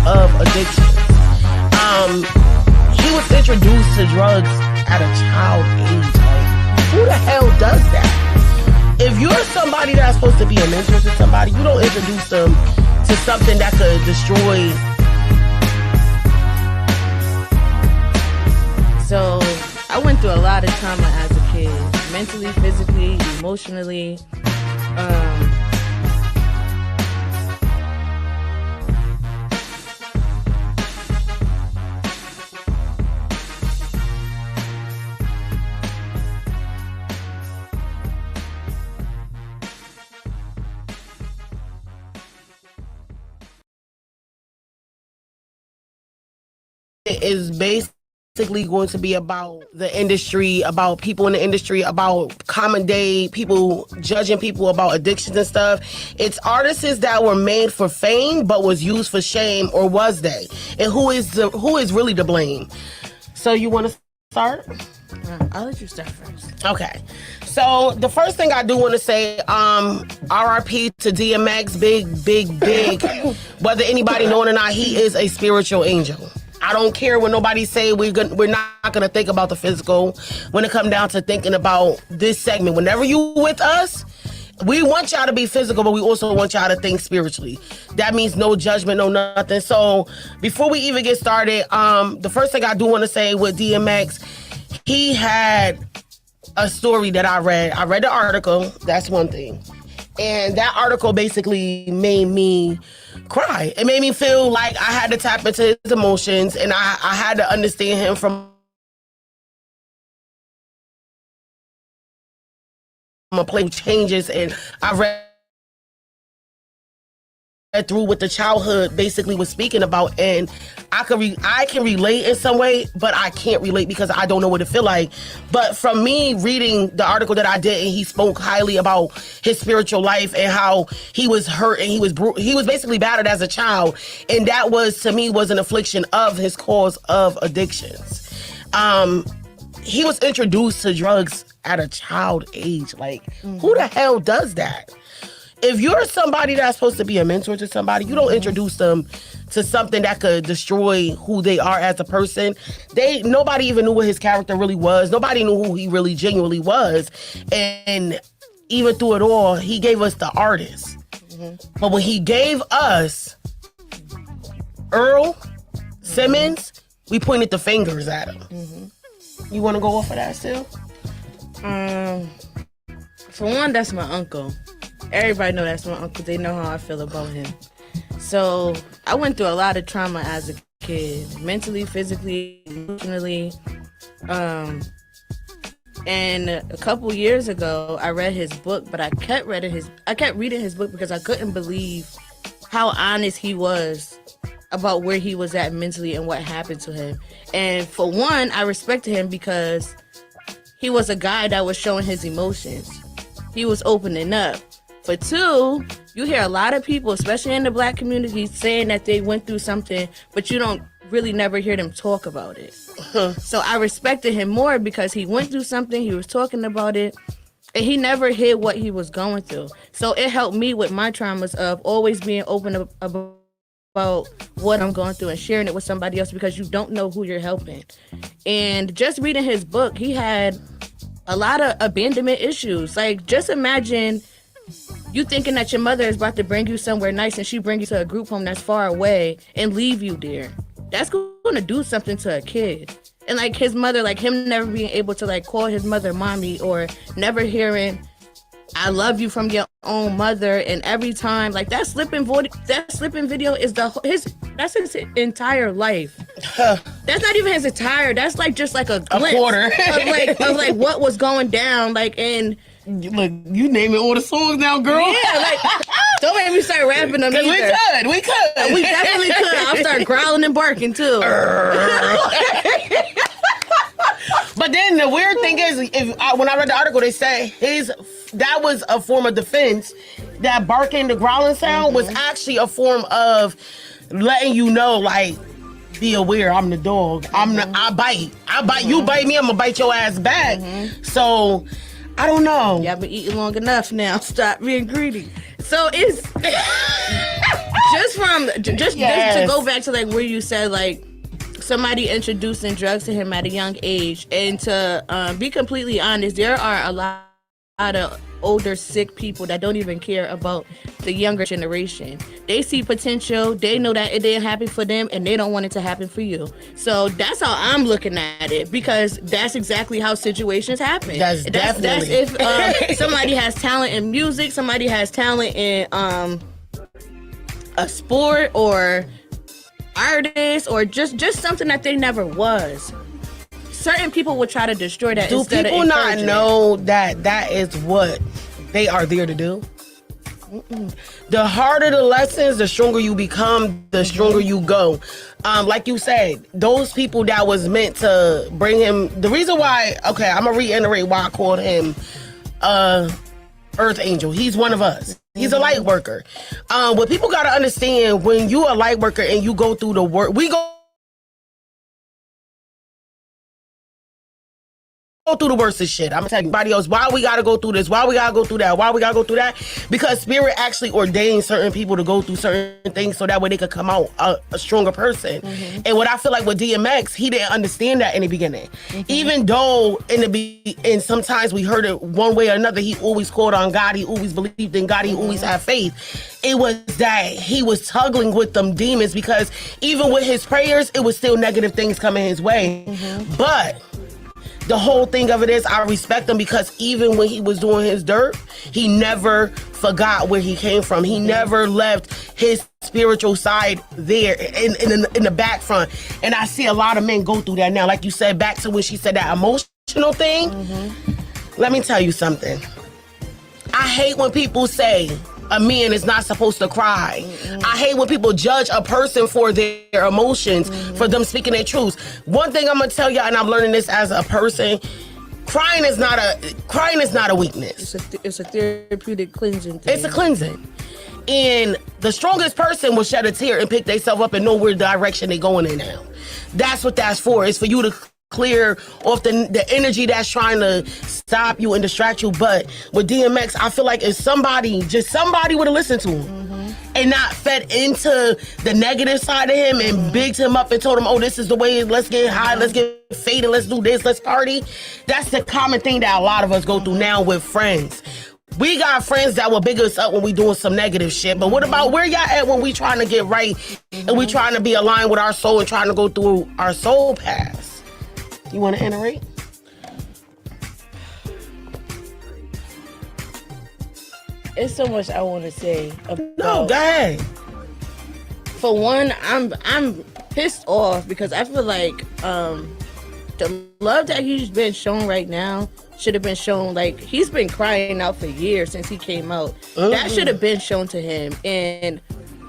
Of addiction. He was introduced to drugs at a child age. Like, who the hell does that? If you're somebody that's supposed to be a mentor to somebody, you don't introduce them to something that could destroy. So I went through a lot of trauma as a kid, mentally, physically, emotionally. It is basically going to be about the industry, about people in the industry, about common day people judging people about addictions and stuff. It's artists that were made for fame but was used for shame, or was they? And who is really to blame? So you want to start? I'll let you start first. Okay. So the first thing I do want to say, RIP to DMX, big. Whether anybody know it or not, he is a spiritual angel. I don't care what nobody say. We're not gonna think about the physical when it come down to thinking about this segment. Whenever you with us, we want y'all to be physical, but we also want y'all to think spiritually. That means no judgment, no nothing. So before we even get started, the first thing I do want to say with DMX, he had a story that I read. I read the article. That's one thing. And that article basically made me cry. It made me feel like I had to tap into his emotions, and I had to understand him from a place changes. And I read through what the childhood basically was speaking about, and I can relate in some way, but I can't relate because I don't know what it feel like. But from me reading the article that I did, and he spoke highly about his spiritual life and how he was hurt and he was basically battered as a child, and that was, to me, was an affliction of his cause of addictions. He was introduced to drugs at a child age. Like, who the hell does that? If you're somebody that's supposed to be a mentor to somebody, you don't introduce them to something that could destroy who they are as a person. Nobody even knew what his character really was. Nobody knew who he really genuinely was. And even through it all, he gave us the artist. Mm-hmm. But when he gave us Earl Simmons, we pointed the fingers at him. Mm-hmm. You want to go off of that still? For one, that's my uncle. Everybody know that's my uncle. They know how I feel about him. So I went through a lot of trauma as a kid, mentally, physically, emotionally. And a couple years ago, I read his book, but I kept reading his book because I couldn't believe how honest he was about where he was at mentally and what happened to him. And for one, I respected him because he was a guy that was showing his emotions. He was opening up. For two, you hear a lot of people, especially in the Black community, saying that they went through something, but you don't really never hear them talk about it. So I respected him more because he went through something, he was talking about it, and he never hid what he was going through. So it helped me with my traumas of always being open about what I'm going through and sharing it with somebody else, because you don't know who you're helping. And just reading his book, he had a lot of abandonment issues. Like, just imagine you thinking that your mother is about to bring you somewhere nice and she bring you to a group home that's far away and leave you there. That's going to do something to a kid. And like his mother, like him never being able to like call his mother mommy, or never hearing I love you from your own mother. And every time, like that slipping video is that's his entire life. That's not even his attire. That's like just like a glimpse quarter. of like what was going down. Like, and look, you naming all the songs now, girl. yeah, like don't make me start rapping them either. We could. We definitely could. I'll start growling and barking too. But then the weird thing is, when I read the article, they said that was a form of defense. That barking, the growling sound was actually a form of letting you know, like, be aware, I'm the dog. I bite. You bite me, I'm gonna bite your ass back. So I don't know. Y'all been eating long enough now. Stop being greedy. So it's just to go back to like where you said like somebody introducing drugs to him at a young age, and to be completely honest, there are a lot of older sick people that don't even care about the younger generation. They see potential, they know that it didn't happen for them, and they don't want it to happen for you. So that's how I'm looking at it, because that's exactly how situations happen. That's definitely. If somebody has talent in music, somebody has talent in a sport or artist, or just something that they never was. Certain people would try to destroy that. Do people not know that is what they are there to do? The harder the lessons, the stronger you become, the stronger you go. Like you said, those people that was meant to bring him. The reason why, okay, I'm gonna reiterate why I called him Earth Angel. He's one of us. He's a light worker. What people gotta understand, when you a light worker and you go through the work, we go through the worst of shit. I'm gonna tell everybody else why we gotta go through this, why we gotta go through that, why we gotta go through that. Because Spirit actually ordained certain people to go through certain things so that way they could come out a stronger person. And what I feel like with DMX, he didn't understand that in the beginning. Even though and sometimes we heard it one way or another, he always called on God, he always believed in God, he always had faith. It was that he was tugging with them demons, because even with his prayers, it was still negative things coming his way. But the whole thing of it is, I respect him, because even when he was doing his dirt, he never forgot where he came from. He never left his spiritual side there in the back front. And I see a lot of men go through that now. Like you said, back to when she said that emotional thing. Let me tell you something. I hate when people say a man is not supposed to cry. I hate when people judge a person for their emotions, for them speaking their truths. One thing I'm gonna tell y'all, and I'm learning this as a person, crying is not a weakness. It's a therapeutic cleansing thing. It's a cleansing. And the strongest person will shed a tear and pick themselves up and know where direction they're going in now. That's what that's for. It's for you to clear off the energy that's trying to stop you and distract you. But with DMX, I feel like if somebody would have listened to him and not fed into the negative side of him and bigged him up and told him, oh, this is the way, let's get high, let's get faded, let's do this, let's party. That's the common thing that a lot of us go through now with friends. We got friends that will big us up when we doing some negative shit. But what about where y'all at when we trying to get right and we trying to be aligned with our soul and trying to go through our soul paths? You want to iterate? It's so much I want to say about. No, go ahead. For one, I'm pissed off because I feel like the love that he's been shown right now should have been shown. Like, he's been crying out for years since he came out. That should have been shown to him. And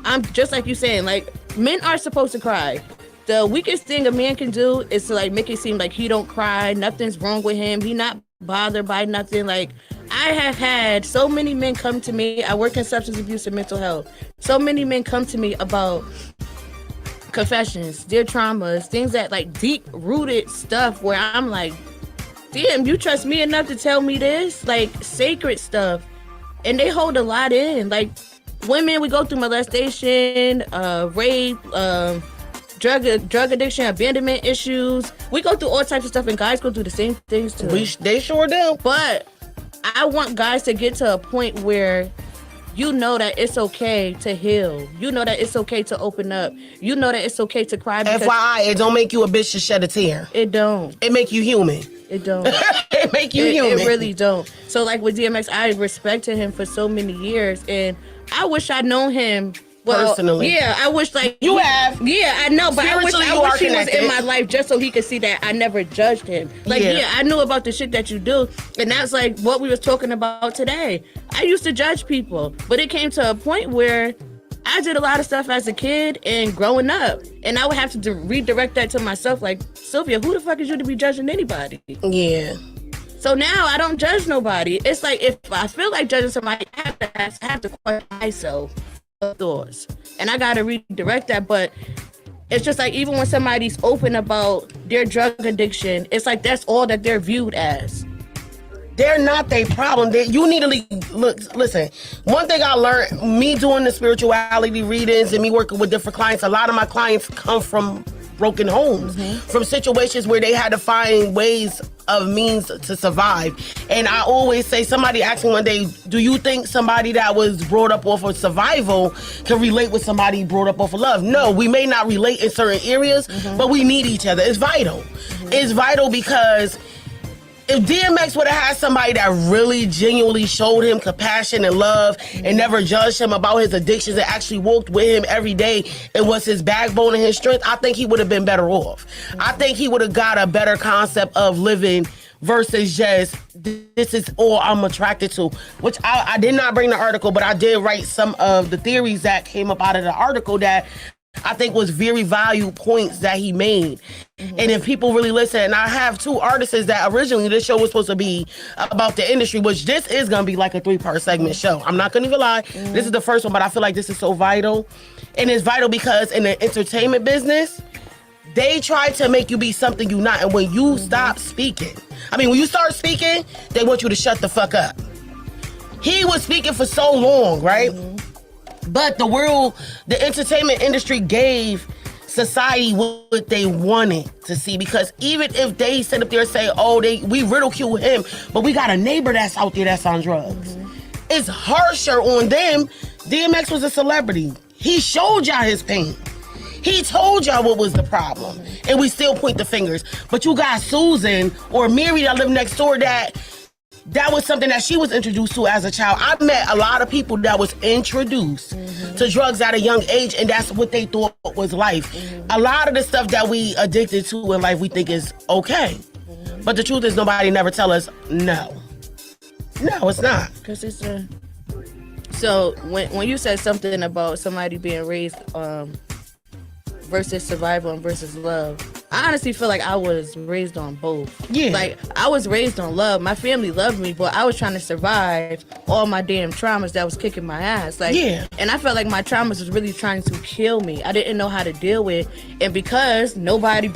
I'm just like you saying, like, men are supposed to cry. The weakest thing a man can do is to like make it seem like he don't cry, nothing's wrong with him, he not bothered by nothing. Like, I have had so many men come to me. I work in substance abuse and mental health. So many men come to me about confessions, their traumas, things that like deep rooted stuff where I'm like, damn, you trust me enough to tell me this? Like, sacred stuff. And they hold a lot in. Like, women, we go through molestation, rape, drug addiction, abandonment issues. We go through all types of stuff, and guys go through the same things too. They sure do. But I want guys to get to a point where you know that it's okay to heal. You know that it's okay to open up. You know that it's okay to cry. FYI, it don't make you a bitch to shed a tear. It don't. It make you human. It don't. It make you human. It really don't. So like with DMX, I respected him for so many years, and I wish I'd known him personally. Yeah, I wish you have. Yeah, I know, but I wish he was in my life just so he could see that I never judged him. I knew about the shit that you do, and that's like what we was talking about today. I used to judge people, but it came to a point where I did a lot of stuff as a kid and growing up, and I would have to redirect that to myself. Like, Cilvia, who the fuck is you to be judging anybody? Yeah. So now I don't judge nobody. It's like if I feel like judging somebody, I have to question myself thoughts, and I gotta redirect that. But it's just like even when somebody's open about their drug addiction, it's like that's all that they're viewed as. They're not their problem. You need to listen. One thing I learned, me doing the spirituality readings and me working with different clients, a lot of my clients come from broken homes, from situations where they had to find ways of means to survive. And I always say, somebody asked me one day, do you think somebody that was brought up off of survival can relate with somebody brought up off of love? No, we may not relate in certain areas, but we need each other. It's vital. It's vital because if DMX would have had somebody that really genuinely showed him compassion and love and never judged him about his addictions and actually walked with him every day and was his backbone and his strength, I think he would have been better off. I think he would have got a better concept of living versus just, this is all I'm attracted to. Which I did not bring the article, but I did write some of the theories that came up out of the article that I think was very valuable points that he made. And if people really listen, and I have two artists that originally this show was supposed to be about the industry, which this is going to be like a 3-part segment show. I'm not going to even lie. This is the first one, but I feel like this is so vital. And it's vital because in the entertainment business, they try to make you be something you're not. And when you stop speaking, when you start speaking, they want you to shut the fuck up. He was speaking for so long, right? But the entertainment industry gave society what they wanted to see, because even if they sit up there and say, we ridicule him, but we got a neighbor that's out there that's on drugs. It's harsher on them. DMX was a celebrity. He showed y'all his pain. He told y'all what was the problem. And we still point the fingers. But you got Susan or Mary that live next door that was something that she was introduced to as a child. I met a lot of people that was introduced to drugs at a young age, and that's what they thought was life. A lot of the stuff that we addicted to in life we think is okay. But the truth is nobody never tell us no. No, it's not. Because it's So when you said something about somebody being raised versus survival and versus love, I honestly feel like I was raised on both. Yeah. Like, I was raised on love. My family loved me, but I was trying to survive all my damn traumas that was kicking my ass. Like, yeah. And I felt like my traumas was really trying to kill me. I didn't know how to deal with. And because nobody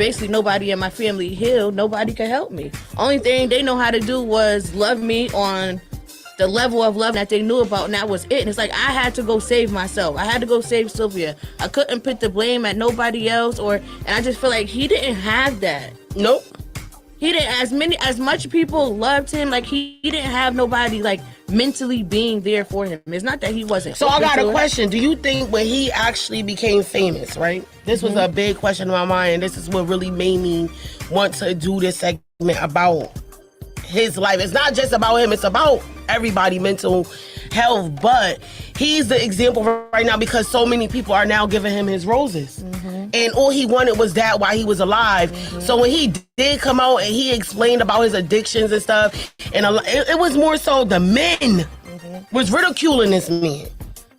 in my family healed, nobody could help me. Only thing they know how to do was love me on the level of love that they knew about, and that was it. And it's like I had to go save myself. I had to go save Cilvia. I couldn't put the blame at nobody else, and I just feel like he didn't have that. Nope. He didn't, as much people loved him, like he didn't have nobody like mentally being there for him. It's not that he wasn't. So I got a question. Do you think when he actually became famous, right? This was a big question in my mind. This is what really made me want to do this segment about his life. It's not just about him, it's about everybody mental health, but he's the example right now because so many people are now giving him his roses. And all he wanted was that while he was alive. So when he did come out and he explained about his addictions and stuff, and it was more so the men was ridiculing this man.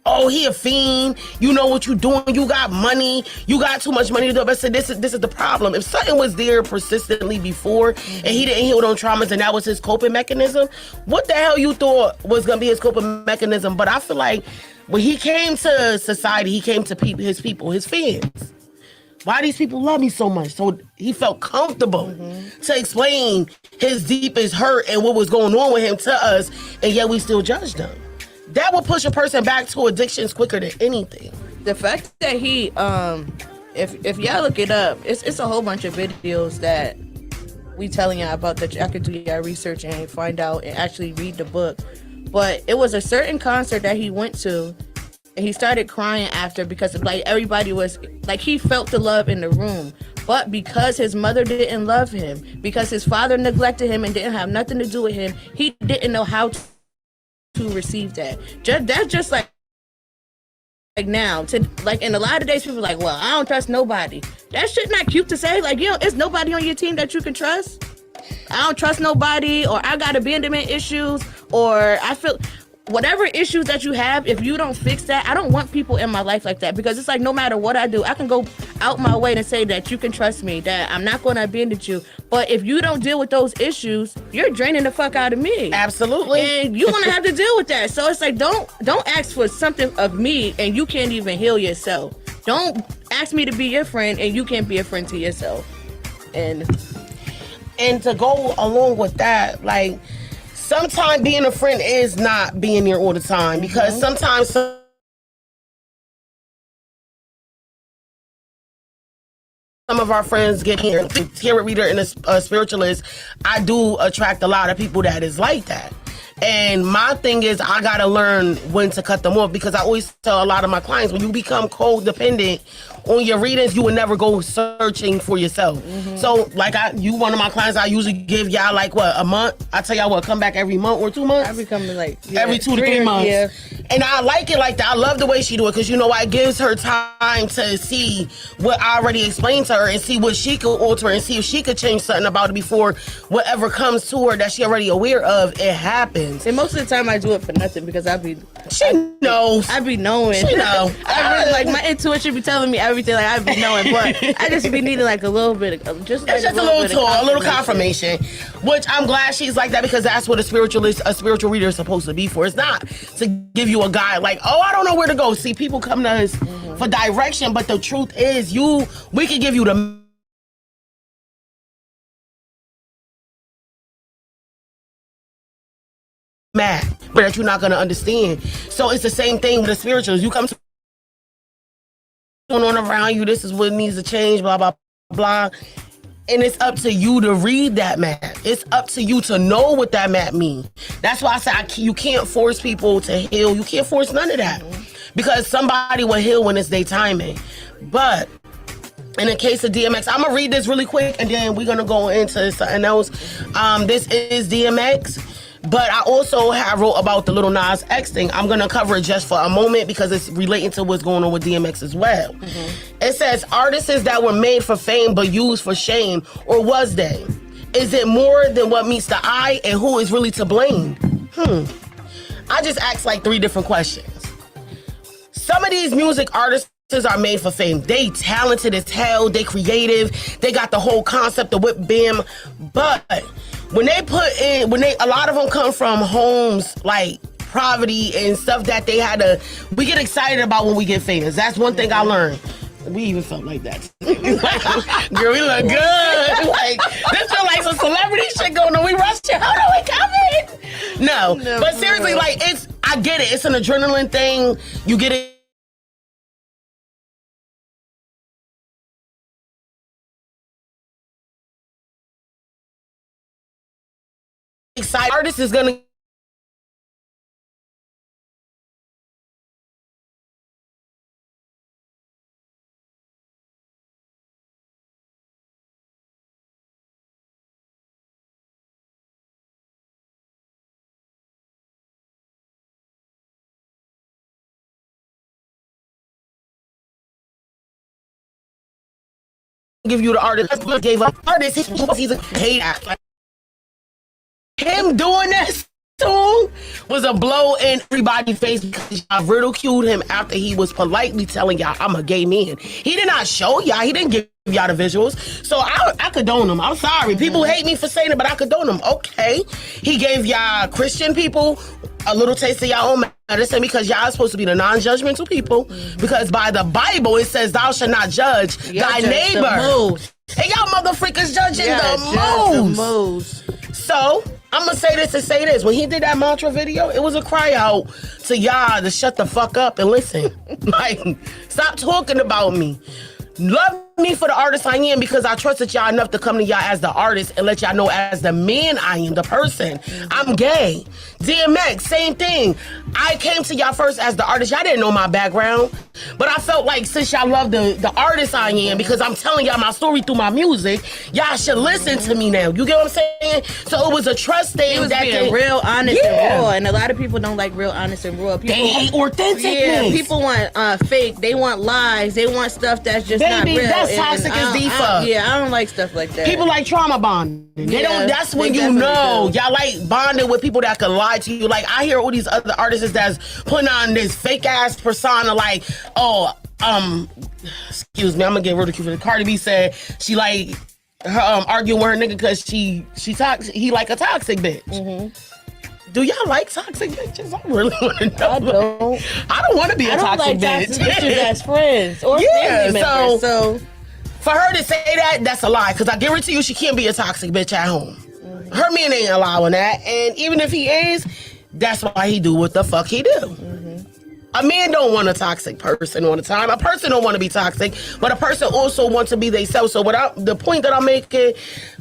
Oh, he a fiend. You know what you doing. You got money. You got too much money to do it. But I said, this is the problem. If something was there persistently before and he didn't heal those traumas and that was his coping mechanism, what the hell you thought was going to be his coping mechanism? But I feel like when he came to society, he came to his people, his fans. Why these people love me so much? So he felt comfortable to explain his deepest hurt and what was going on with him to us, and yet we still judged him. That will push a person back to addictions quicker than anything. The fact that he, if y'all look it up, it's a whole bunch of videos that we telling y'all about that y'all can do your research and find out and actually read the book. But it was a certain concert that he went to, and he started crying after because like everybody was like he felt the love in the room. But because his mother didn't love him, because his father neglected him and didn't have nothing to do with him, he didn't know how to receive that. That's just like now to like, and a lot of days people are like, well, I don't trust nobody. That shit not cute to say. Like, it's nobody on your team that you can trust. I don't trust nobody, or I got abandonment issues, or I feel whatever issues that you have, if you don't fix that, I don't want people in my life like that, because it's like no matter what I do, I can go out my way to say that you can trust me, that I'm not going to abandon you. But if you don't deal with those issues, you're draining the fuck out of me. Absolutely. And you're going to have to deal with that. So it's like, don't ask for something of me and you can't even heal yourself. Don't ask me to be your friend and you can't be a friend to yourself. And to go along with that, like, sometimes being a friend is not being there all the time, because sometimes some of our friends get here. Tarot reader and a spiritualist, I do attract a lot of people that is like that. And my thing is, I gotta learn when to cut them off, because I always tell a lot of my clients, when you become codependent on your readings, you will never go searching for yourself. So, like, you one of my clients, I usually give y'all like what, a month. I tell y'all what, come back every month or 2 months. I be coming like every 2 to 3 months. Yeah. And I like it like that. I love the way she do it, because you know what, it gives her time to see what I already explained to her and see what she could alter and see if she could change something about it before whatever comes to her that she already aware of, it happens. And most of the time I do it for nothing, because she knows. I be knowing. She know. I really, like, my intuition be telling me everything, like I be knowing, but I just be needing like a little bit of, just like it's just a little tool, a little confirmation, which I'm glad she's like that, because that's what a spiritual reader is supposed to be for. It's not to give you a guide like, oh, I don't know where to go. See, people come to us for direction, but the truth is, we can give you the map, but that you're not going to understand. So it's the same thing with the spirituals. You come to going on around you, this is what needs to change, blah, blah, blah. And it's up to you to read that map. It's up to you to know what that map means. That's why I say you can't force people to heal. You can't force none of that. Because somebody will heal when it's their timing. But in the case of DMX, I'm going to read this really quick, and then we're going to go into something else. This is DMX. But I also wrote about the Lil Nas X thing. I'm going to cover it just for a moment, because it's relating to what's going on with DMX as well. It says, artists that were made for fame but used for shame, or was they? Is it more than what meets the eye, and who is really to blame? I just asked like 3 different questions. Some of these music artists are made for fame. They talented as hell. They creative. They got the whole concept of whip bam. But when they a lot of them come from homes like poverty and stuff that they had to, we get excited about when we get famous. That's one thing I learned. We even felt like that. Girl, we look good. Like, this feel like some celebrity shit going on. We rushed it. Hold on, we coming. No, but seriously, like, I get it. It's an adrenaline thing. You get it. Excited. Artist is gonna give you the artist. Gave up artist. He's a hater. Him doing that song was a blow in everybody's face, because y'all ridiculed him after he was politely telling y'all, I'm a gay man. He did not show y'all. He didn't give y'all the visuals. So I condone him. I'm sorry. People hate me for saying it, but I condone him. Okay. He gave y'all Christian people a little taste of y'all own medicine, because y'all are supposed to be the non-judgmental people. Because by the Bible, it says, thou shalt not judge thy neighbor. And y'all motherfuckers judging the most. So I'm gonna say this and say this. When he did that mantra video, it was a cry out to y'all to shut the fuck up and listen. Like, stop talking about me. Love me for the artist I am, because I trusted y'all enough to come to y'all as the artist and let y'all know as the man I am, the person. I'm gay. DMX, same thing. I came to y'all first as the artist. Y'all didn't know my background. But I felt like since y'all love the artist I am, because I'm telling y'all my story through my music, y'all should listen to me now. You get what I'm saying? So it was a trust thing. He was being real honest and raw, and a lot of people don't like real honest and raw. People, they hate authenticness. Yeah, people want fake. They want lies. They want stuff that's just not real. That's toxic as diva. I don't like stuff like that. People like trauma bonding. They don't. That's when you know y'all like bonding with people that can lie to you. Like I hear all these other artists that's putting on this fake ass persona. Like, excuse me, I'm gonna get ridiculed. Cardi B said she like her arguing with her nigga because he like a toxic bitch. Mm-hmm. Do y'all like toxic bitches? I really want to know. I don't want to be a toxic bitch. Toxic bitches as friends or family members. So for her to say that, that's a lie. Because I guarantee you, she can't be a toxic bitch at home. Mm-hmm. Her man ain't allowing that, and even if he is, that's why he do what the fuck he do. Mm-hmm. A man don't want a toxic person all the time. A person don't want to be toxic, but a person also wants to be themselves. So the point that I'm making,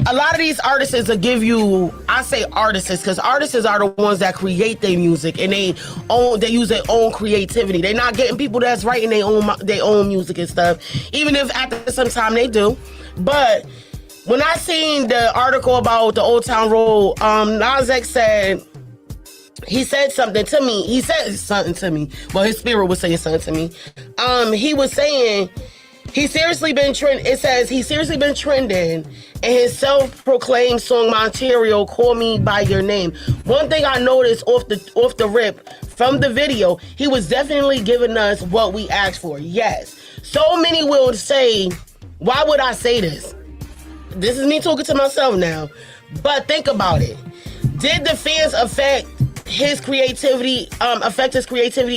a lot of these artists will give you, I say artists, because artists are the ones that create their music and they use their own creativity. They're not getting people that's writing their own music and stuff, even if at some time they do. But when I seen the article about the Old Town Road, Nas X said, he said something to me. He said something to me. Well, his spirit was saying something to me. He was saying he's seriously been trending. It says he's seriously been trending, and his self-proclaimed song "Monterio" "Call Me by Your Name." One thing I noticed off the rip from the video, he was definitely giving us what we asked for. Yes, so many will say, "Why would I say this?" This is me talking to myself now, but think about it. Did the fans affect his creativity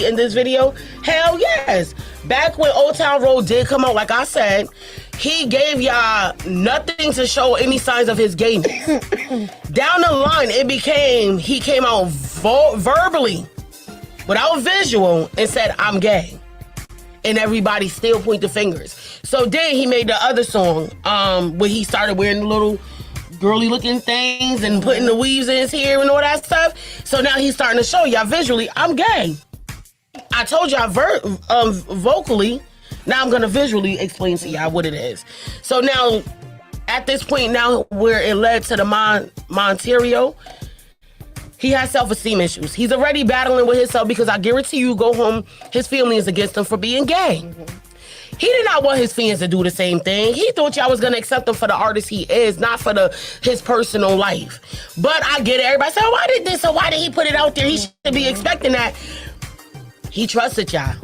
in this video? Hell yes. Back when Old Town Road did come out, like I said, he gave y'all nothing to show any signs of his gayness. Down the line, he came out verbally, without visual, and said, "I'm gay." And everybody still pointed fingers. So then he made the other song, where he started wearing the little girly looking things and putting the weaves in his hair and all that stuff. So now he's starting to show y'all visually, I'm gay. I told y'all vocally. Now I'm gonna visually explain to y'all what it is. So now, at this point now where it led to the Monterio, he has self-esteem issues. He's already battling with himself because I guarantee you go home, his family is against him for being gay. Mm-hmm. He did not want his fans to do the same thing. He thought y'all was gonna accept him for the artist he is, not for his personal life. But I get it. Everybody said, "Why did this? So why did he put it out there? He should be expecting that." He trusted y'all.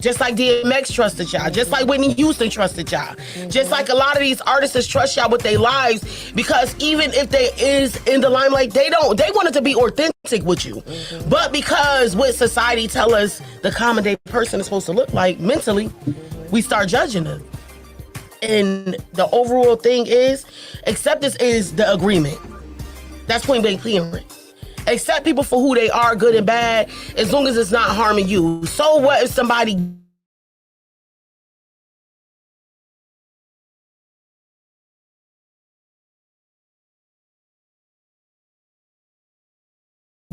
Just like DMX trusted y'all. Just like Whitney Houston trusted y'all. Mm-hmm. Just like a lot of these artists trust y'all with their lives, because even if they is in the limelight, they want it to be authentic with you. Mm-hmm. But because what society tell us the common day person is supposed to look like mentally, we start judging them. And the overall thing is, acceptance is the agreement. That's point blank period. Accept people for who they are, good and bad, as long as it's not harming you. So what if somebody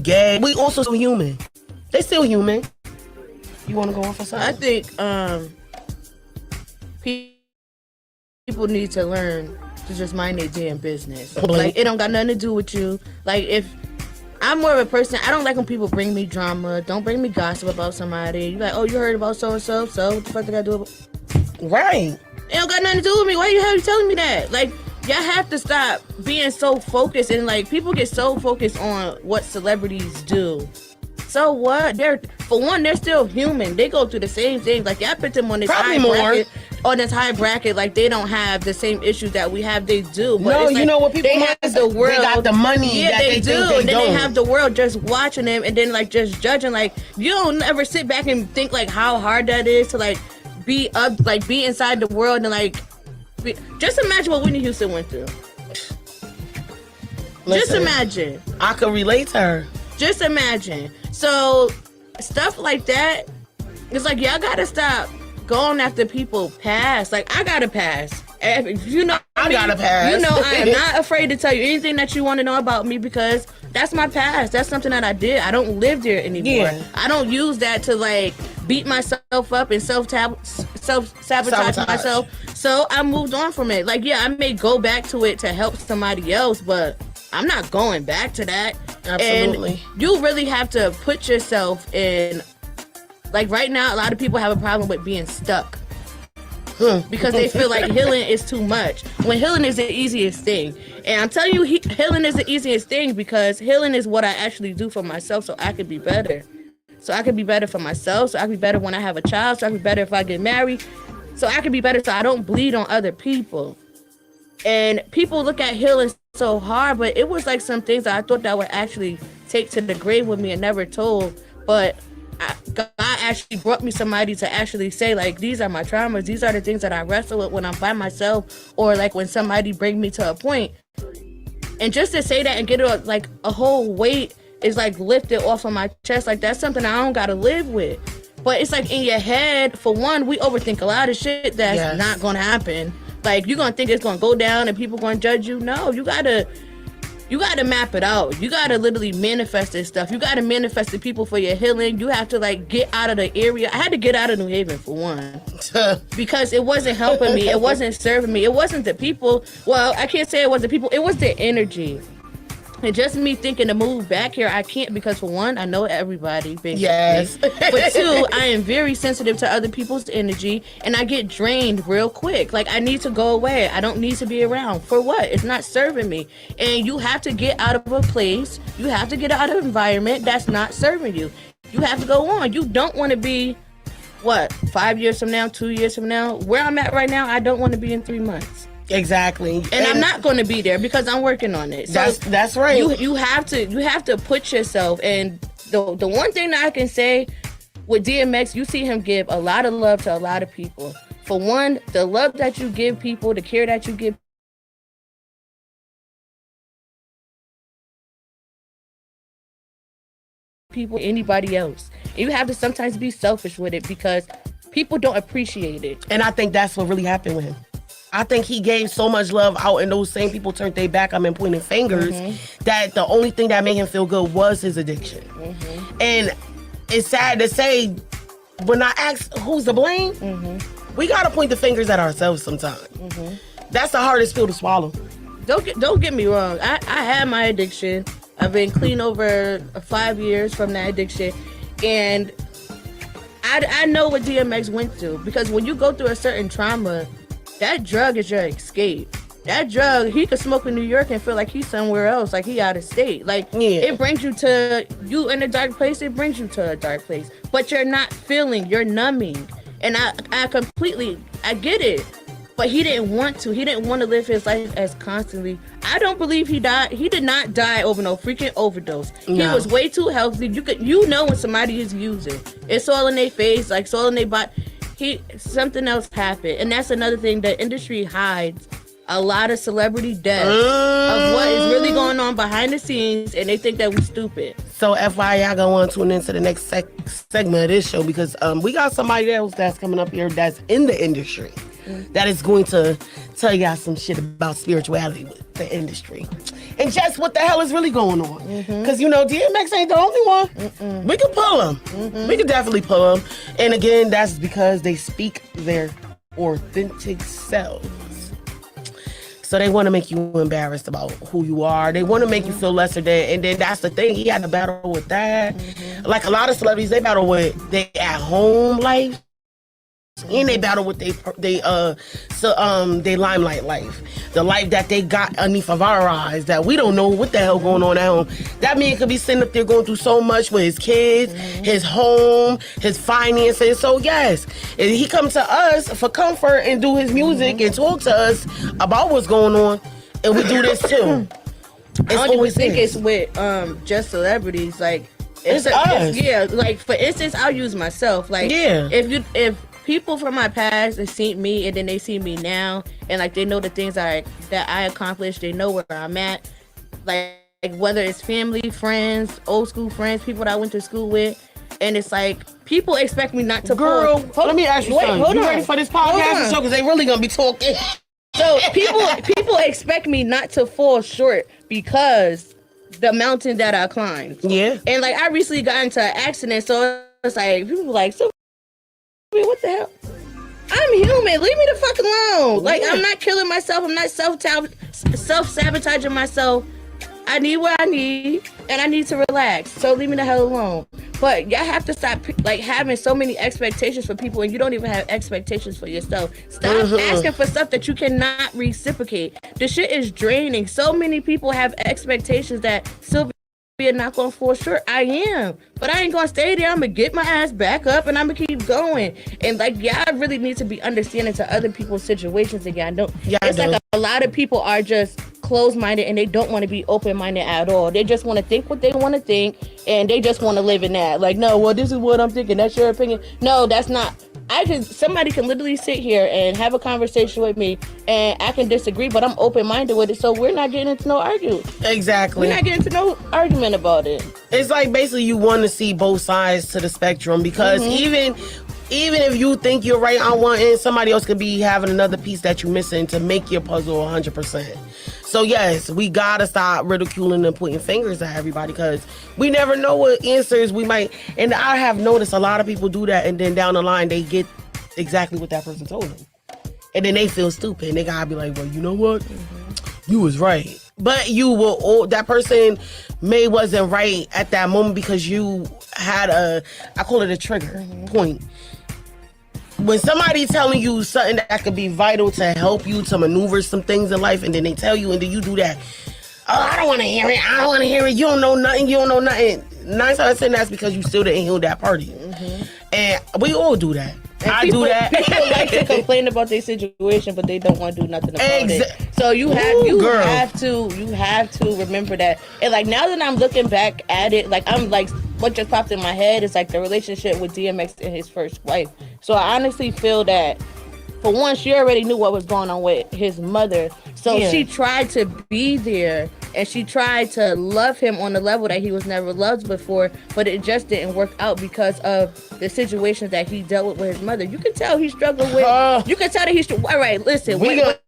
gay? We also still human. They still human. You want to go on for something? I think people need to learn to just mind their damn business. Like, it don't got nothing to do with you. Like, if I'm more of a person, I don't like when people bring me drama. Don't bring me gossip about somebody. You're like, "Oh, you heard about so-and-so, so what the fuck did I do?" Right. It don't got nothing to do with me. Why you telling me that? Like, y'all have to stop being so focused, and like, people get so focused on what celebrities do. So what? They're still human. They go through the same things. Like, y'all put them on this high bracket, like they don't have the same issues that we have. They do. But no, you know what people have the world. They got the money. Yeah, that they do. Think they and then don't. they have the world just watching them, and then like just judging. Like, you don't ever sit back and think like how hard that is to like be inside the world and like just imagine what Whitney Houston went through. Just imagine. I could relate to her. Just imagine. So stuff like that, it's like y'all gotta stop going after people past. Like, I got a pass. You know, I got a pass. You know, I am not afraid to tell you anything that you want to know about me, because that's my past. That's something that I did. I don't live there anymore. Yeah. I don't use that to like beat myself up and self-sabotage myself. So I moved on from it. Like, yeah, I may go back to it to help somebody else, but I'm not going back to that. Absolutely. And you really have to put yourself in, like right now, a lot of people have a problem with being stuck. Because they feel like healing is too much, when healing is the easiest thing. And I'm telling you, healing is the easiest thing, because healing is what I actually do for myself so I can be better. So I can be better for myself, so I can be better when I have a child, so I can be better if I get married, so I can be better so I don't bleed on other people. And people look at healing so hard, but it was like some things that I thought that I would actually take to the grave with me and never told. But God actually brought me somebody to actually say, like, these are my traumas. These are the things that I wrestle with when I'm by myself, or like when somebody brings me to a point. And just to say that and get it like a whole weight is like lifted off of my chest. Like, that's something I don't gotta live with. But it's like in your head, for one, we overthink a lot of shit that's not gonna happen. Like, you're gonna think it's gonna go down and people gonna judge you. No, you gotta map it out. You gotta literally manifest this stuff. You gotta manifest the people for your healing. You have to like get out of the area. I had to get out of New Haven for one, because it wasn't helping me. It wasn't serving me. It wasn't the people. Well, I can't say it was the people. It was the energy. And just me thinking to move back here, I can't, because for one, I know everybody, basically. Yes. But two, I am very sensitive to other people's energy, and I get drained real quick. Like, I need to go away. I don't need to be around. For what? It's not serving me. And you have to get out of a place. You have to get out of an environment that's not serving you. You have to go on. You don't want to be, 5 years from now, 2 years from now? Where I'm at right now, I don't want to be in 3 months. Exactly. And I'm not going to be there because I'm working on it. So that's right. You have to put yourself. And the one thing that I can say with DMX, you see him give a lot of love to a lot of people. For one, the love that you give people, the care that you give people, anybody else. And you have to sometimes be selfish with it, because people don't appreciate it. And I think that's what really happened with him. I think he gave so much love out, and those same people turned their back on him and pointing fingers, that the only thing that made him feel good was his addiction. And it's sad to say, when I ask who's to blame, we gotta point the fingers at ourselves sometimes. That's the hardest pill to swallow. Don't get me wrong. I had my addiction. I've been clean over 5 years from that addiction, and I know what DMX went through, because when you go through a certain trauma, that drug is your escape. That drug, he could smoke in New York and feel like he's somewhere else, like he out of state. Like, it brings you to, you in a dark place, it brings you to a dark place. But you're not feeling, you're numbing. And I completely, I get it. But he didn't want to. He didn't want to live his life as constantly. I don't believe he died. He did not die over no freaking overdose. No. He was way too healthy. You know when somebody is using. It's all in their face, like it's all in their body. Something else happened. And that's another thing. The industry hides a lot of celebrity deaths of what is really going on behind the scenes, and they think that we're stupid. So FYI, I go on tune into the next segment of this show, because we got somebody else that's coming up here that's in the industry that is going to tell y'all some shit about spirituality with the industry and just what the hell is really going on. Because, DMX ain't the only one. We can pull him. We can definitely pull him. And again, that's because they speak their authentic selves. So they want to make you embarrassed about who you are. They want to make you feel lesser than. And then that's the thing. He had to battle with that. Like a lot of celebrities, they battle with their at-home life. And they battle with they limelight life, the life that they got underneath of our eyes that we don't know what the hell going on at home. That man could be sitting up there going through so much with his kids, his home, his finances. So yes, he comes to us for comfort and do his music and talk to us about what's going on, and we do this too. I don't even think it's with just celebrities. Like it's us. Like for instance, I'll use myself. Like if people from my past have seen me and then they see me now, and like they know the things that I accomplished, they know where I'm at. Like whether it's family, friends, old school friends, people that I went to school with, and it's like people expect me not to. Girl, let me ask you something. You ready for this podcast show? Because they really gonna be talking. So people expect me not to fall short because the mountain that I climbed. Yeah. And like I recently got into an accident, so it's like people like so. what the hell? I'm human. Leave me the fuck alone. Like, I'm not killing myself. I'm not self-sabotaging myself. I need what I need, and I need to relax. So leave me the hell alone. But y'all have to stop like having so many expectations for people, and you don't even have expectations for yourself. Stop asking for stuff that you cannot reciprocate. The shit is draining. So many people have expectations that Cilvia not gonna fall short. I am, but I ain't gonna stay there. I'm gonna get my ass back up, and I'm gonna keep going. And like, y'all really need to be understanding to other people's situations again. Don't. Yeah, it's like a lot of people are just closed-minded, and they don't want to be open-minded at all. They just want to think what they want to think, and they just want to live in that. Like, no, well, this is what I'm thinking. That's your opinion. No, that's not. Somebody can literally sit here and have a conversation with me, and I can disagree, but I'm open-minded with it, so we're not getting into no argument. Exactly. We're not getting into no argument about it. It's like basically you want to see both sides to the spectrum, because even if you think you're right on one end, somebody else could be having another piece that you're missing to make your puzzle 100%. So yes, we gotta stop ridiculing and pointing fingers at everybody, because we never know what answers we might. And I have noticed a lot of people do that, and then down the line they get exactly what that person told them, and then they feel stupid. And they gotta be like, well, you know what? You was right, but that person wasn't right at that moment because you had I call it a trigger point. When somebody telling you something that could be vital to help you to maneuver some things in life, and then they tell you, and then you do that, oh, I don't want to hear it. I don't want to hear it. You don't know nothing. You don't know nothing. 9 times out of 10, that's because you still didn't heal that party. And we all do that. I do that. People like to complain about their situation, but they don't want to do nothing about it. So you have to remember that. And like, now that I'm looking back at it, like, I'm like, what just popped in my head is like the relationship with DMX and his first wife. So I honestly feel that, for one, she already knew what was going on with his mother. So she tried to be there, and she tried to love him on a level that he was never loved before, but it just didn't work out because of the situations that he dealt with his mother. You can tell he struggled with. You can tell that he struggled. All right, listen. When a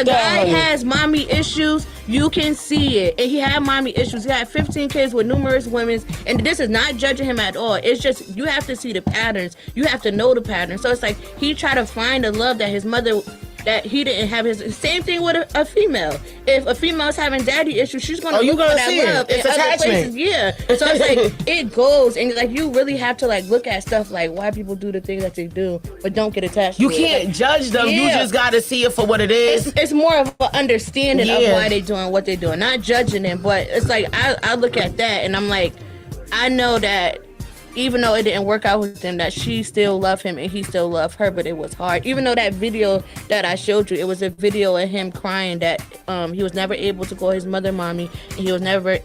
guy has mommy issues, you can see it. And he had mommy issues. He had 15 kids with numerous women. And this is not judging him at all. It's just, you have to see the patterns. You have to know the patterns. So it's like, he tried to find the love that his mother, that he didn't have. His same thing with a female. If a female's having daddy issues, she's gonna look for that love. It's attachment. Yeah. So it's like, it goes, and like, you really have to like look at stuff like why people do the things that they do, but don't get attached. You can't judge them. You just got to see it for what it is. It's more of an understanding of why they're doing what they're doing, not judging them. But it's like, I look at that and I'm like, I know that even though it didn't work out with him, that she still loved him and he still loved her, but it was hard. Even though that video that I showed you, it was a video of him crying that he was never able to call his mother mommy, and he was never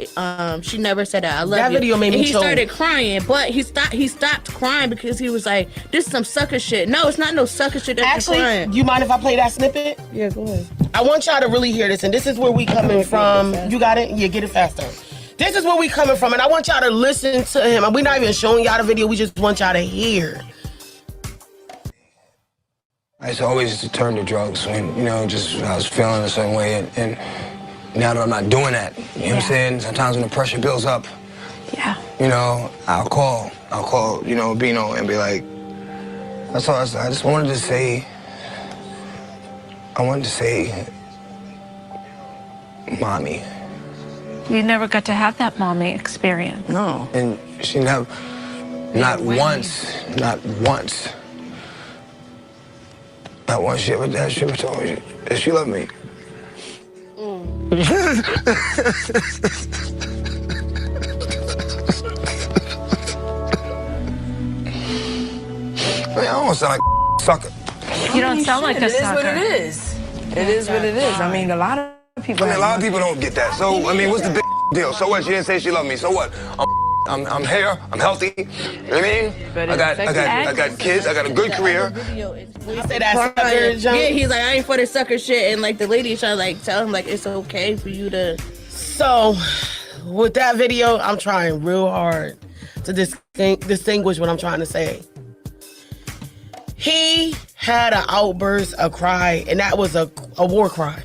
she never said I love you. That video made me choke. He started crying, but he stopped crying because he was like, this is some sucker shit. No, it's not no sucker shit. Actually, you mind if I play that snippet? Yeah, go ahead. I want y'all to really hear this, and this is where we coming from. You got it? Yeah, get it faster. This is where we coming from, and I want y'all to listen to him. And we're not even showing y'all the video. We just want y'all to hear. I used to always turn to drugs when, just I was feeling a certain way. And now that I'm not doing that, you know what I'm saying? Sometimes when the pressure builds up, I'll call, Bino and be like, that's all. I just wanted to say, mommy. You never got to have that mommy experience. No. And she never, not once, she ever told me that she loved me. I mean, I don't sound like a sucker. You don't sound like a sucker. It is what it is. It is what it is. I mean, a lot of people don't get that. So, I mean, what's the big deal? So what? She didn't say she loved me. So what? I'm here. I'm healthy. You know what I mean? I got kids. I got a good career. Yeah, he's like, I ain't for the sucker shit, and like the lady trying to like tell him like it's okay for you to. So, with that video, I'm trying real hard to distinguish what I'm trying to say. He had an outburst, a cry, and that was a war cry.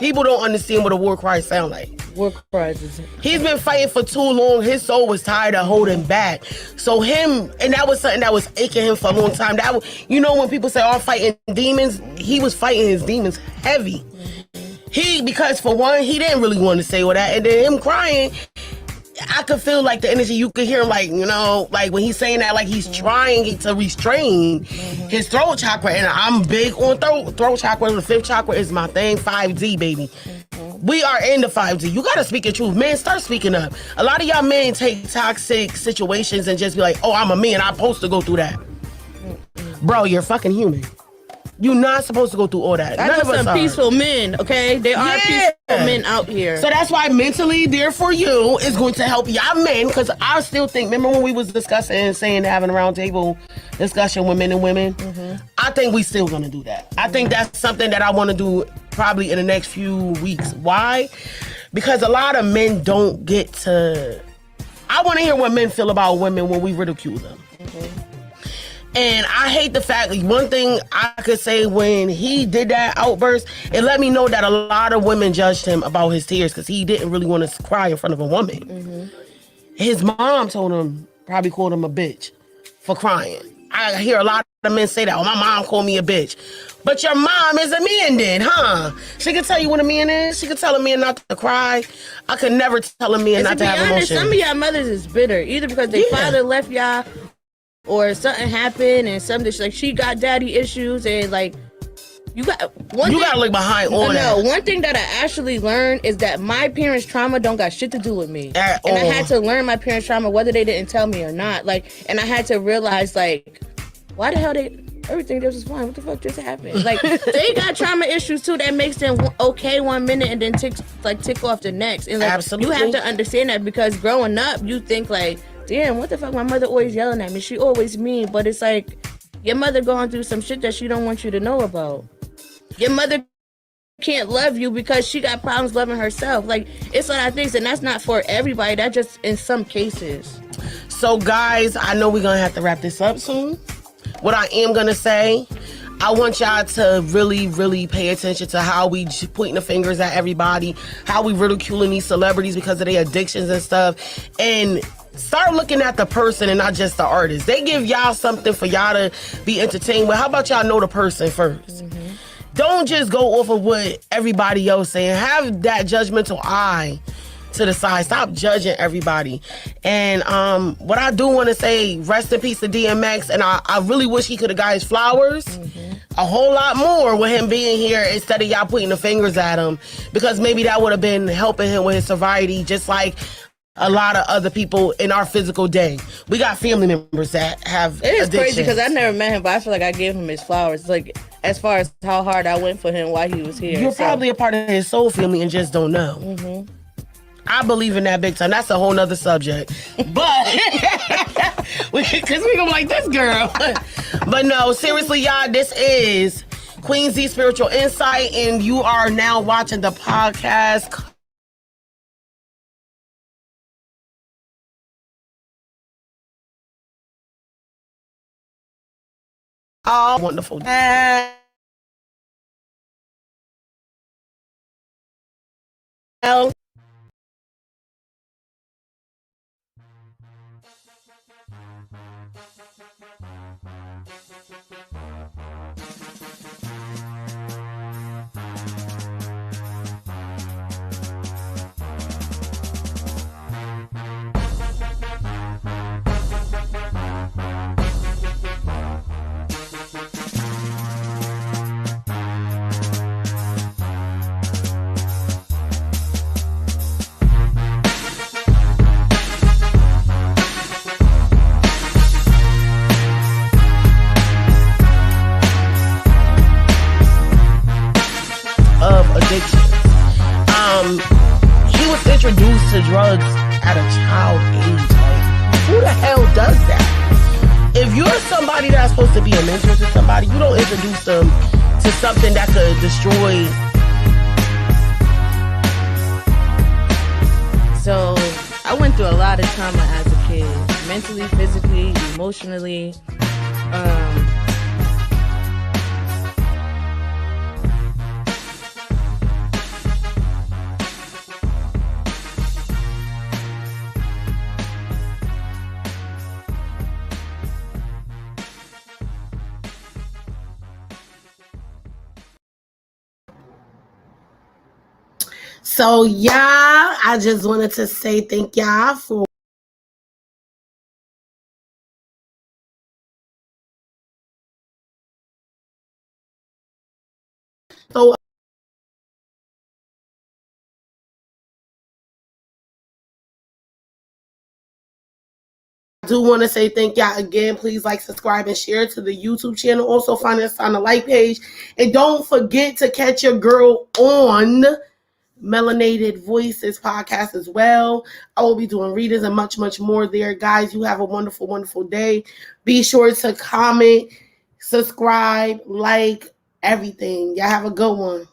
People don't understand what a war cry sound like. War cries is He's been fighting for too long. His soul was tired of holding back. So him, and that was something that was aching him for a long time. That you know when people say, "Oh, I'm fighting demons," he was fighting his demons heavy. Because for one, he didn't really want to say all that, and then him crying, I could feel like the energy. You could hear him, like, you know, like when he's saying that, like he's trying to restrain his throat chakra. And I'm big on throat chakra. The 5th chakra is my thing. 5D, baby. We are in the 5D. You gotta speak your truth, man. Start speaking up. A lot of y'all men take toxic situations and just be like, "Oh, I'm a man. I'm supposed to go through that." Bro, you're fucking human. You're not supposed to go through all that. I know some peaceful men, okay? There are peaceful men out here. So that's why mentally there for you is going to help y'all men, because I still think, remember when we was discussing and saying having a round table discussion with men and women? I think we still going to do that. I think that's something that I want to do probably in the next few weeks. Why? Because a lot of men don't get to... I want to hear what men feel about women when we ridicule them. And I hate the fact, like, one thing I could say when he did that outburst, it let me know that a lot of women judged him about his tears because he didn't really want to cry in front of a woman. His mom told him, probably called him a bitch for crying. I hear a lot of men say that. Oh, my mom called me a bitch. But your mom is a man then, huh? She can tell you what a man is. She can tell a man not to cry. I could never tell a man not to have emotion. Some of y'all mothers is bitter, either because their father left y'all, or something happened and something like she got daddy issues, and like you gotta look behind all that. No, one thing that I actually learned is that my parents' trauma don't got shit to do with me. At and all. I had to learn my parents' trauma whether they didn't tell me or not. Like, and I had to realize, like, why the hell everything just was fine. What the fuck just happened? Like, they got trauma issues too that makes them okay one minute and then tick off the next. And like, absolutely, you have to understand that, because growing up you think like, damn, what the fuck? My mother always yelling at me. She always mean. But it's like, your mother going through some shit that she don't want you to know about. Your mother can't love you because she got problems loving herself. Like, it's a lot of things, and that's not for everybody. That's just in some cases. So, guys, I know we're going to have to wrap this up soon. What I am going to say, I want y'all to really, really pay attention to how we pointing the fingers at everybody, how we ridiculing these celebrities because of their addictions and stuff, and start looking at the person and not just the artist. They give y'all something for y'all to be entertained with. How about y'all know the person first? Don't just go off of what everybody else saying. Have that judgmental eye to the side. Stop judging everybody. And what I do want to say, rest in peace to DMX. And I really wish he could have got his flowers a whole lot more with him being here instead of y'all pointing the fingers at him, because maybe that would have been helping him with his sobriety, just like a lot of other people in our physical day. We got family members that have It is addictions. crazy because I never met him, but I feel like I gave him his flowers. Like, as far as how hard I went for him while he was here. You're probably a part of his soul family and just don't know. I believe in that big time. That's a whole nother subject. But, because we gonna like this girl. But no, seriously, y'all, this is Queen Z Spiritual Insight, and you are now watching the podcast all wonderful. of addiction. He was introduced to drugs at a child age. Like, who the hell does that? If you're somebody that's supposed to be a mentor to somebody, you don't introduce them to something that could destroy. So I went through a lot of trauma as a kid, mentally, physically, emotionally. So yeah, I just wanted to say thank y'all for so I do want to say thank y'all again. Please like, subscribe, and share to the YouTube channel. Also find us on the like page. And don't forget to catch your girl on Melanated Voices podcast as well. I will be doing readings and much, much more there. Guys, you have a wonderful, wonderful day. Be sure to comment, subscribe, like, everything. Y'all have a good one.